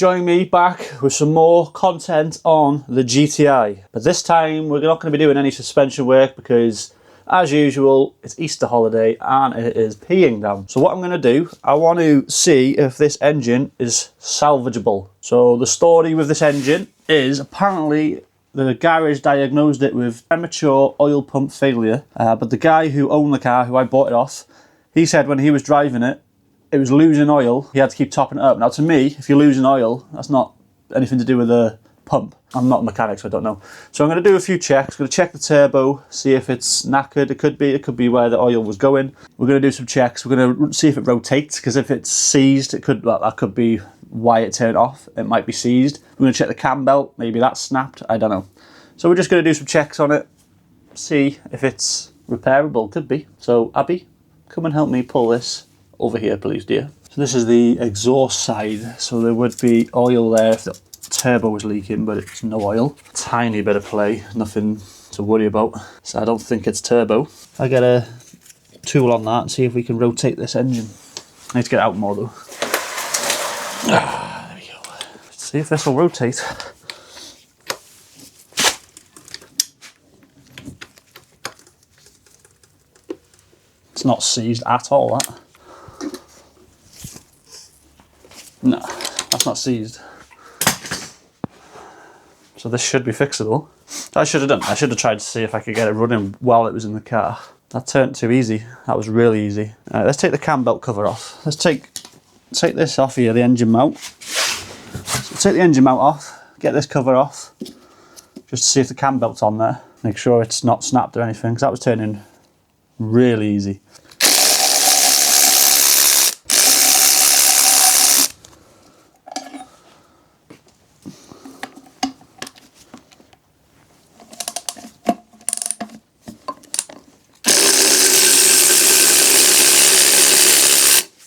Join me back with some more content on the GTI. But this time we're not going to be doing any suspension work because, as usual, it's Easter holiday and it is peeing down. So what I'm going to do, I want to see if this engine is salvageable. So the story with this engine is apparently the garage diagnosed it with premature oil pump failure. But the guy who owned the car, who I bought it off, he said when he was driving it, it was losing oil. He had to keep topping it up. Now to me, if you're losing oil, that's not anything to do with the pump. I'm not a mechanic, so I don't know. So I'm going to do a few checks. I'm going to check the turbo, see if it's knackered. It could be where the oil was going. We're going to do some checks. We're going to see if it rotates, because if it's seized, that could be why it turned off. It might be seized. We're going to check the cam belt. Maybe that's snapped. I don't know. So we're just going to do some checks on it, see if it's repairable. Could be. So Abby, come and help me pull this over here, please, dear. So this is the exhaust side. So there would be oil there if the turbo was leaking, but it's no oil. Tiny bit of play, nothing to worry about. So I don't think it's turbo. I get a tool on that and see if we can rotate this engine. I need to get out more though. There we go. Let's see if this will rotate. It's not seized at all, that. No, that's not seized. So this should be fixable. I should have done. I should have tried to see if I could get it running while it was in the car. That turned too easy. That was really easy. All right, let's take the cam belt cover off. Let's take this off here, the engine mount. So take the engine mount off, get this cover off, just to see if the cam belt's on there. Make sure it's not snapped or anything, because that was turning really easy.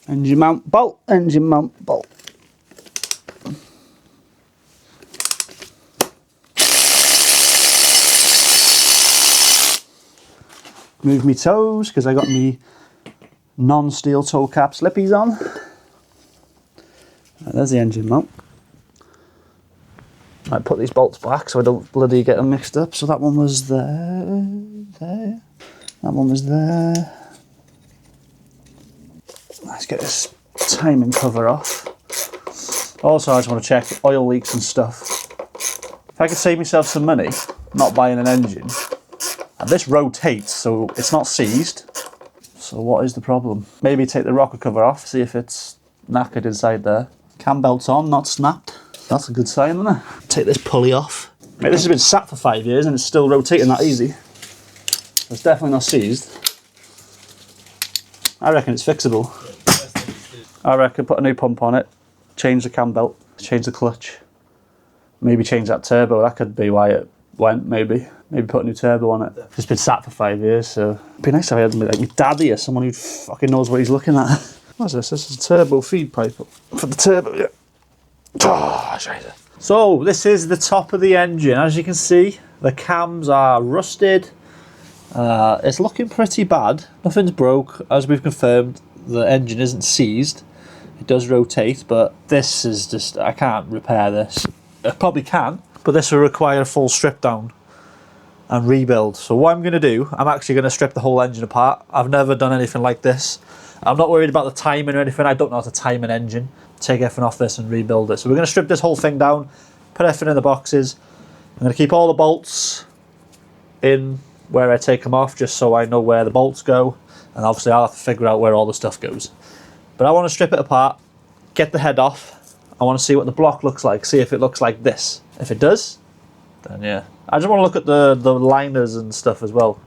Engine mount bolt, engine mount bolt. Move me toes, because I got me non-steel toe cap slippies on. Right, there's the engine mount. I put these bolts back so I don't bloody get them mixed up. So that one was there. That one was there. Let's get this timing cover off. Also, I just want to check oil leaks and stuff. If I could save myself some money, not buying an engine, and this rotates, so it's not seized. So what is the problem? Maybe take the rocker cover off, see if it's knackered inside there. Cam belt's on, not snapped. That's a good sign, isn't it? Take this pulley off. Mate, this has been sat for 5 years and it's still rotating that easy. It's definitely not seized. I reckon it's fixable. I reckon put a new pump on it, change the cam belt, change the clutch, maybe change that turbo. That could be why it went, maybe. Maybe put a new turbo on it. It's been sat for 5 years, so it'd be nice if I had like my daddy or someone who fucking knows what he's looking at. What's this? This is a turbo feed pipe for the turbo, yeah. Oh, so this is the top of the engine. As you can see, the cams are rusted. It's looking pretty bad. Nothing's broke, as we've confirmed. The engine isn't seized. It does rotate, but this is just, I can't repair this. I probably can, but this will require a full strip down and rebuild. So what I'm going to do, I'm actually going to strip the whole engine apart. I've never done anything like this. I'm not worried about the timing or anything. I don't know how to time an engine. Take everything off this and rebuild it. So we're going to strip this whole thing down, put everything in the boxes. I'm going to keep all the bolts in where I take them off, just so I know where the bolts go. And obviously I'll have to figure out where all the stuff goes. But I want to strip it apart, get the head off. I want to see what the block looks like, see if it looks like this. If it does, then yeah. I just want to look at the liners and stuff as well.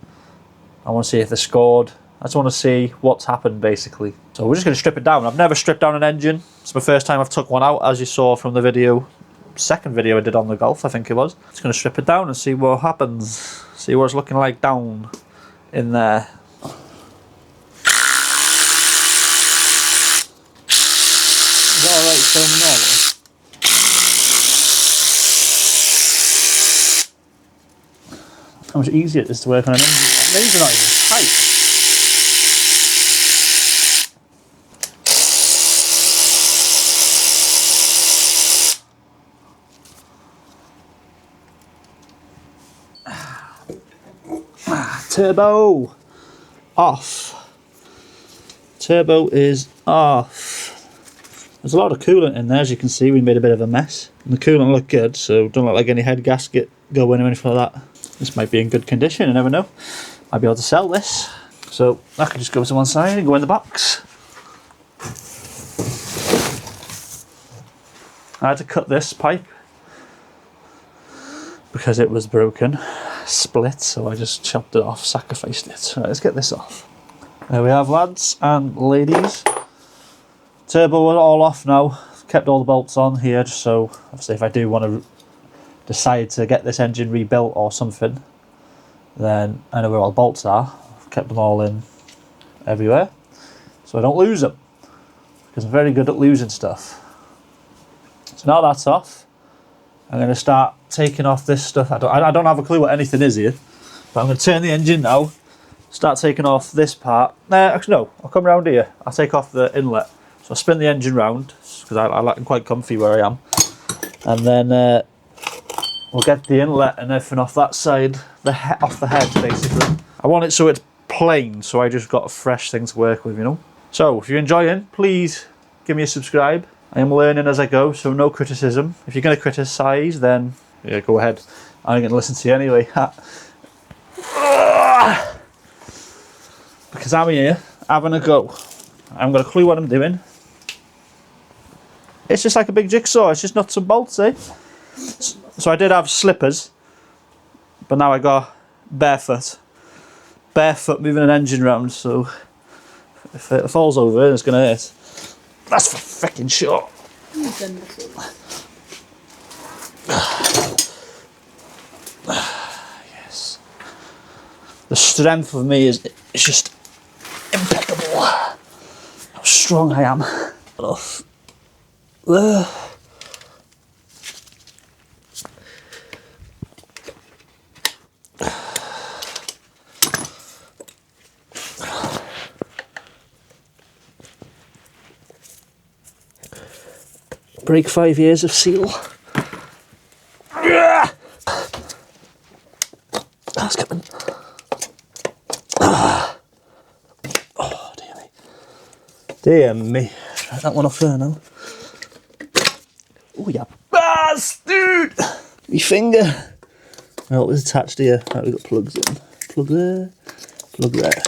I want to see if they're scored. I just want to see what's happened, basically. So we're just going to strip it down. I've never stripped down an engine. It's my first time I've took one out, as you saw from the video. Second video I did on the Golf, I think it was. Just going to strip it down and see what happens. See what it's looking like down in there. Is that alright filming normal? How much easier it is to work on an engine. These are not even tight. Turbo off. Turbo is off. There's a lot of coolant in there, as you can see. We made a bit of a mess. And the coolant looked good, so don't look like any head gasket going or anything like that. This might be in good condition, you never know. I'll be able to sell this. So that can just go to one side and go in the box. I had to cut this pipe because it was broken, split, so I just chopped it off, sacrificed it. So let's get this off. There we have, lads and ladies. Turbo is all off now. Kept all the bolts on here, just so obviously if I do want to decide to get this engine rebuilt or something, then I know where all the bolts are. I've kept them all in everywhere, so I don't lose them, because I'm very good at losing stuff. So now that's off, I'm going to start taking off this stuff. I don't have a clue what anything is here, but I'm going to turn the engine now, start taking off this part. Actually no, I'll come round here, I'll take off the inlet. So I'll spin the engine round, because I like it quite comfy where I am. And then we'll get the inlet and everything off that side, off the head basically. I want it so it's plain, so I just got a fresh thing to work with, you know. So if you're enjoying, please give me a subscribe. I am learning as I go, so no criticism. If you're going to criticise, then yeah, go ahead. I'm going to listen to you anyway. Because I'm here having a go. I haven't got a clue what I'm doing. It's just like a big jigsaw, it's just nuts and bolts, eh? So I did have slippers, but now I got barefoot. Barefoot moving an engine round, so if it falls over, it's going to hurt. That's for frickin' sure. Yes. The strength of me is just impeccable. How strong I am. Off. Break 5 years of seal. That's coming. Oh dear me. Dear me. Try that one off there now. Oh yeah, bastard! Me finger. Well, it was attached here. Right, we've got plugs in. Plug there, plug there.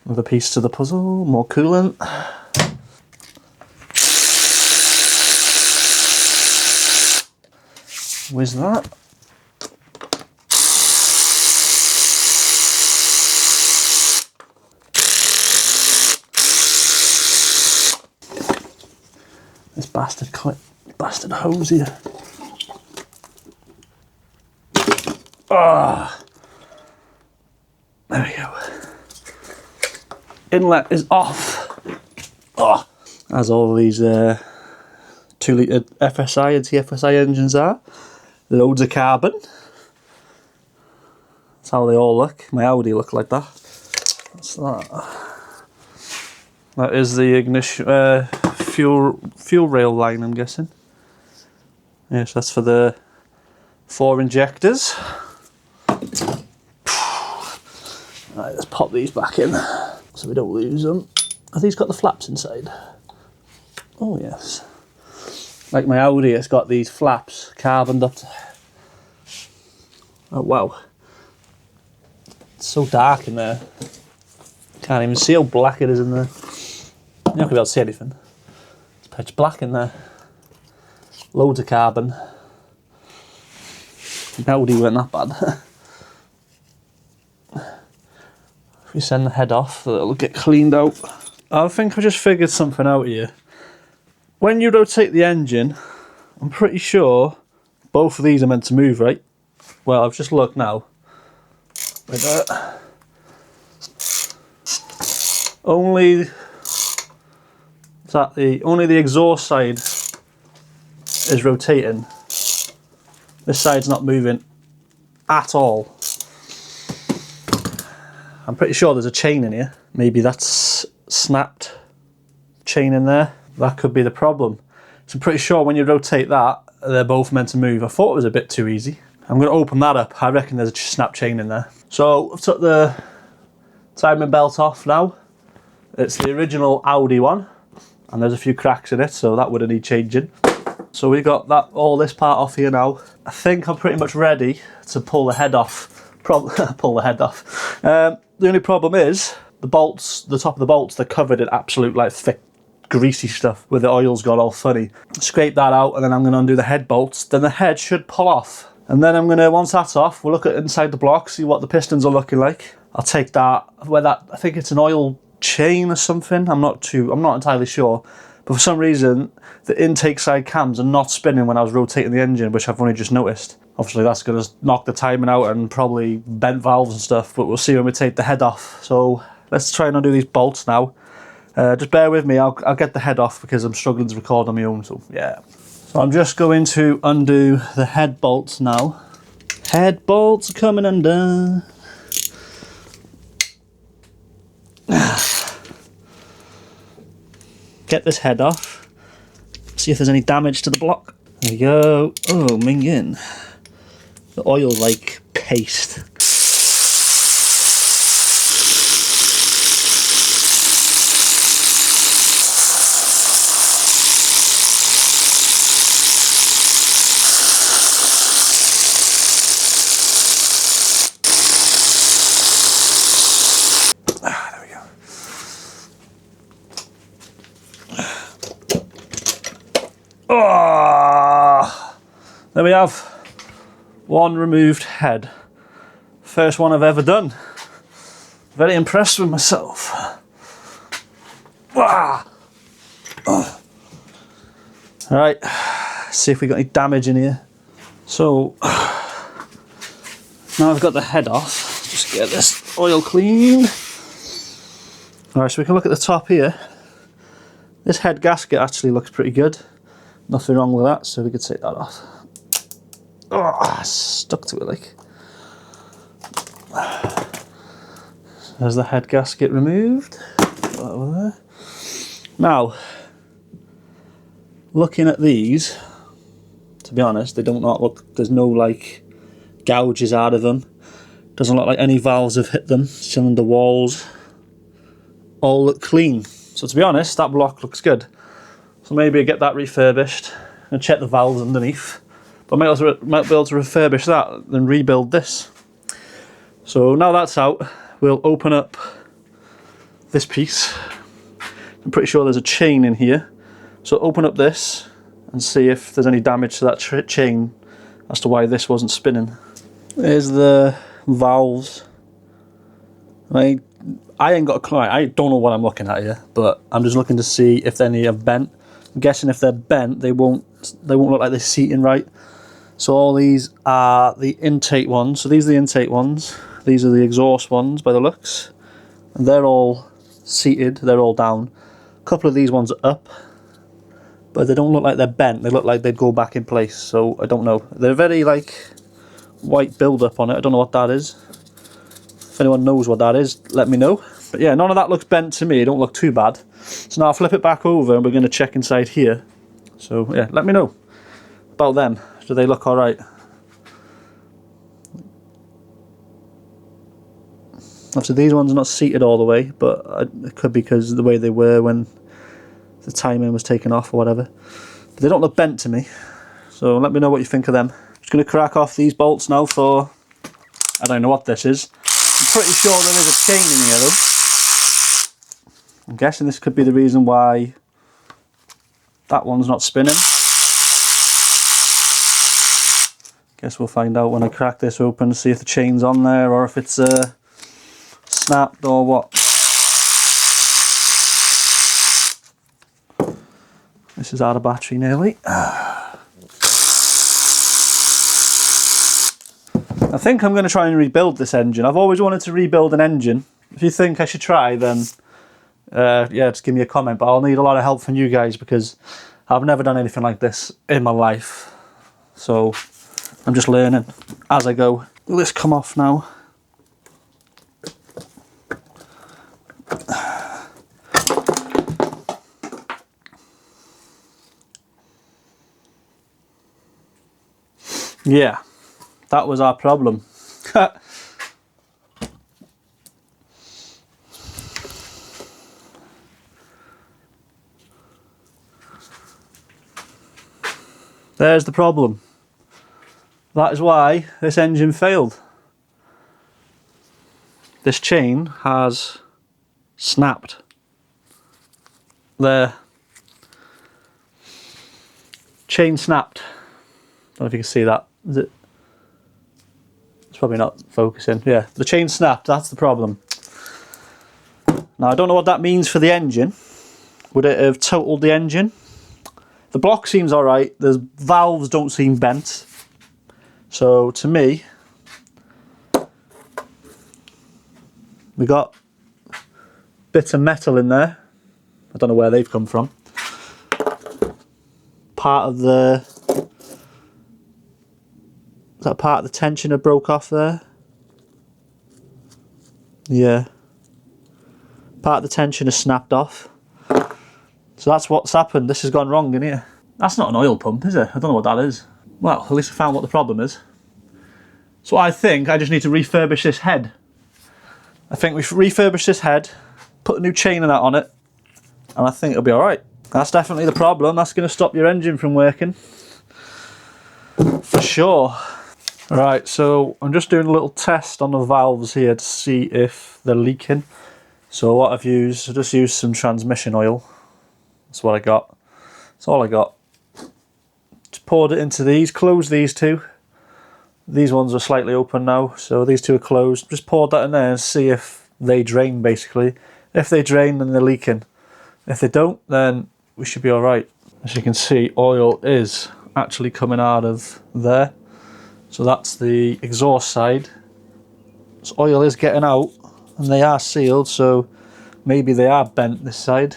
Another piece to the puzzle, more coolant. Where's that? This bastard hose here. Ah, there we go. Inlet is off. Oh, as all these 2 litre FSI and TFSI engines are. Loads of carbon. That's how they all look. My Audi look like that. What's that? That is the ignition fuel rail line, I'm guessing. Yes, that's for the 4 injectors. Right, let's pop these back in so we don't lose them. Have these got the flaps inside? Oh yes. Like my Audi, it's got these flaps carboned up. Oh wow. It's so dark in there. Can't even see how black it is in there. You're not going to be able to see anything. It's pitch black in there. Loads of carbon. The Audi weren't that bad. If we send the head off, it'll get cleaned out. I think I just figured something out here. When you rotate the engine, I'm pretty sure both of these are meant to move, right? Well, I've just looked now. Like that. Only the exhaust side is rotating. This side's not moving at all. I'm pretty sure there's a chain in here. Maybe that's snapped. Chain in there. That could be the problem. So I'm pretty sure when you rotate that, they're both meant to move. I thought it was a bit too easy. I'm going to open that up. I reckon there's a snap chain in there. So I've took the timing belt off now. It's the original Audi one, and there's a few cracks in it, so that wouldn't need changing. So we got that, all this part off here now. I think I'm pretty much ready to pull the head off. Pull the head off. The only problem is the bolts, the top of the bolts, they're covered in absolute like thick, greasy stuff where the oil's got all funny. Scrape that out, and then I'm going to undo the head bolts. Then the head should pull off. And then I'm going to, once that's off, we'll look at inside the block, see what the pistons are looking like. I'll take that, I think it's an oil chain or something. I'm not entirely sure. But for some reason, the intake side cams are not spinning when I was rotating the engine, which I've only just noticed. Obviously that's going to knock the timing out and probably bent valves and stuff, but we'll see when we take the head off. So let's try and undo these bolts now. Just bear with me, I'll get the head off because I'm struggling to record on my own, so yeah. So I'm just going to undo the head bolts now. Head bolts are coming undone. Get this head off. See if there's any damage to the block. There we go. Oh, mingin. The oil's like paste. Oh, there we have one removed head. First one I've ever done. Very impressed with myself. Ah. Oh. All right, see if we got any damage in here. So now I've got the head off, just get this oil cleaned. All right, so we can look at the top here. This head gasket actually looks pretty good. Nothing wrong with that, so we could take that off. Oh, stuck to it like. There's the head gasket removed. Put that over there. Now, looking at these, to be honest, they don't look, there's no like gouges out of them. Doesn't look like any valves have hit them. Cylinder walls all look clean. So to be honest, that block looks good. So maybe I get that refurbished and check the valves underneath. But I might be able to refurbish that and rebuild this. So now that's out, we'll open up this piece. I'm pretty sure there's a chain in here. So open up this and see if there's any damage to that chain as to why this wasn't spinning. There's the valves. I ain't got a clue. I don't know what I'm looking at here, but I'm just looking to see if any are bent. I'm guessing if they're bent, they won't look like they're seating right. So all these are the intake ones. So these are the intake ones. These are the exhaust ones by the looks. And they're all seated, they're all down. A couple of these ones are up, but they don't look like they're bent. They look like they'd go back in place, so I don't know. They're very like white build-up on it. I don't know what that is. If anyone knows what that is, let me know. But yeah, none of that looks bent to me. It don't look too bad. So now I'll flip it back over and we're going to check inside here. So yeah, let me know about them. Do they look alright? Obviously these ones are not seated all the way, but it could be because of the way they were when the timing was taken off or whatever. But they don't look bent to me. So let me know what you think of them. Just going to crack off these bolts now for, I don't know what this is. I'm pretty sure there is a chain in here though. I'm guessing this could be the reason why that one's not spinning. Guess we'll find out when I crack this open to see if the chain's on there or if it's snapped or what. This is out of battery nearly. I think I'm going to try and rebuild this engine. I've always wanted to rebuild an engine. If you think I should try, then yeah, just give me a comment. But I'll need a lot of help from you guys because I've never done anything like this in my life. So I'm just learning as I go. Will this come off now? Yeah. That was our problem. There's the problem. That is why this engine failed. This chain has snapped. There. Chain snapped. I don't know if you can see that. Is it? It's probably not focusing. Yeah, the chain snapped. That's the problem. Now, I don't know what that means for the engine. Would it have totaled the engine? The block seems alright. The valves don't seem bent. So, to me, we got bits of metal in there. I don't know where they've come from. Part of the... Is that part of the tensioner broke off there? Yeah. Part of the tensioner snapped off. So that's what's happened. This has gone wrong in here. That's not an oil pump, is it? I don't know what that is. Well, at least I found what the problem is. So I think I just need to refurbish this head. I think we should refurbish this head, put a new chain and that on it, and I think it'll be alright. That's definitely the problem. That's going to stop your engine from working. For sure. Right, so I'm just doing a little test on the valves here to see if they're leaking. So what I've used, I just used some transmission oil. That's what I got. That's all I got. Just poured it into these, closed these two. These ones are slightly open now, so these two are closed. Just poured that in there and see if they drain, basically. If they drain, then they're leaking. If they don't, then we should be alright. As you can see, oil is actually coming out of there. So that's the exhaust side. So oil is getting out, and they are sealed, so maybe they are bent this side.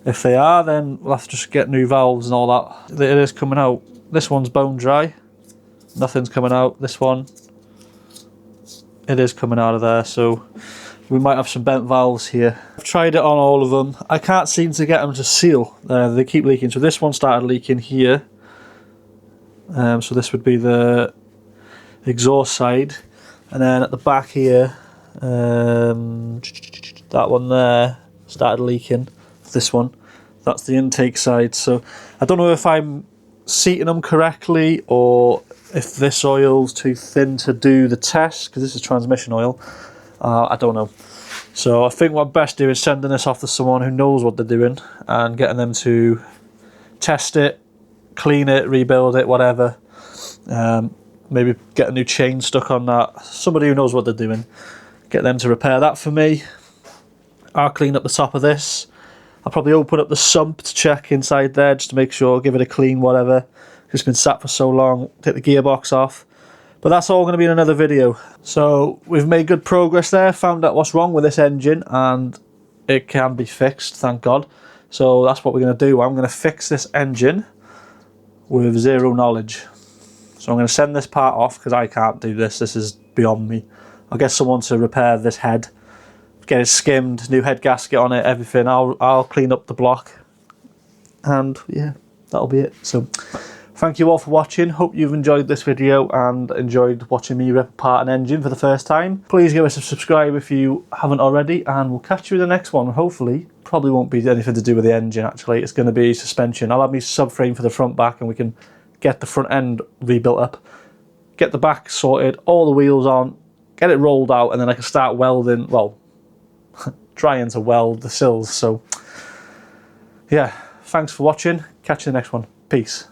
If they are, then we'll have to just get new valves and all that. It is coming out. This one's bone dry. Nothing's coming out. This one, it is coming out of there, so we might have some bent valves here. I've tried it on all of them. I can't seem to get them to seal. They keep leaking. So this one started leaking here. So this would be the exhaust side, and then at the back here, that one there started leaking. This one, that's the intake side. So I don't know if I'm seating them correctly or if this oil's too thin to do the test, because this is transmission oil. I don't know. So I think what I'm best doing is sending this off to someone who knows what they're doing and getting them to test it, clean it, rebuild it, whatever. Maybe get a new chain stuck on that. Somebody who knows what they're doing. Get them to repair that for me. I'll clean up the top of this. I'll probably open up the sump to check inside there just to make sure, give it a clean, whatever. It's been sat for so long. Take the gearbox off. But that's all going to be in another video. So we've made good progress there. Found out what's wrong with this engine, and it can be fixed, thank God. So that's what we're going to do. I'm going to fix this engine with zero knowledge. So I'm going to send this part off because I can't do this. This is beyond me. I'll get someone to repair this head, get it skimmed, new head gasket on it, everything. I'll clean up the block, and yeah, that'll be it. So thank you all for watching. Hope you've enjoyed this video and enjoyed watching me rip apart an engine for the first time. Please give us a subscribe if you haven't already, and we'll catch you in the next one. Hopefully, probably won't be anything to do with the engine actually. It's going to be suspension. I'll have my subframe for the front back, and we can get the front end rebuilt up, get the back sorted, all the wheels on, get it rolled out, and then I can start welding, well, trying to weld the sills. So yeah, thanks for watching. Catch you in the next one. Peace.